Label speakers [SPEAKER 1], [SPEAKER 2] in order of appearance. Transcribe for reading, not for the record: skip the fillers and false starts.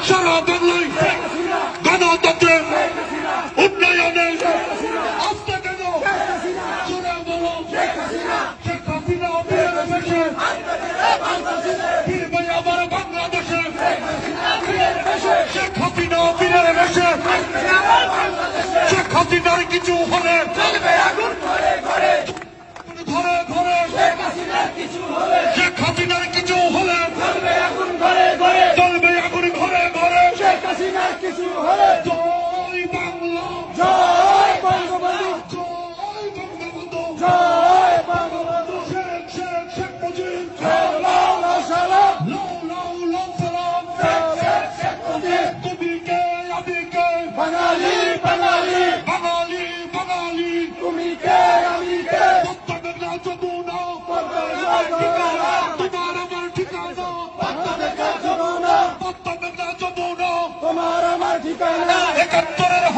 [SPEAKER 1] সারা বাংলায় গণতন্ত্রে উন্নয়নে আসতে কেন জোরে বলো শেখ হাসিনা বীরের বেশে ফিরবে আবার বাংলাদেশে শেখ হাসিনা বীরের বেশে শেখ হাসিনার কিছু হলে ঘরে ঘরে শেখ হাসিনার কিছু হলে চলবে আগুন ঘরে ঘরে শেখ হাসিনার কিছু হলে জয় বাংলা জয় বঙ্গবন্ধু জয় বঙ্গবন্ধু জয় বঙ্গবন্ধু শেখ শেখ শেখ মুজিব লাও লাও সালাম লাও লাও লাও সালাম শেখ শেখ মুজিব তুমি কে আমি কে বাঙালি বাঙালি বাঙালি বাঙালি তুমি কে আমি কে তোমার আমার ঠিকানা তোমার আমার ঠিকানা ৭১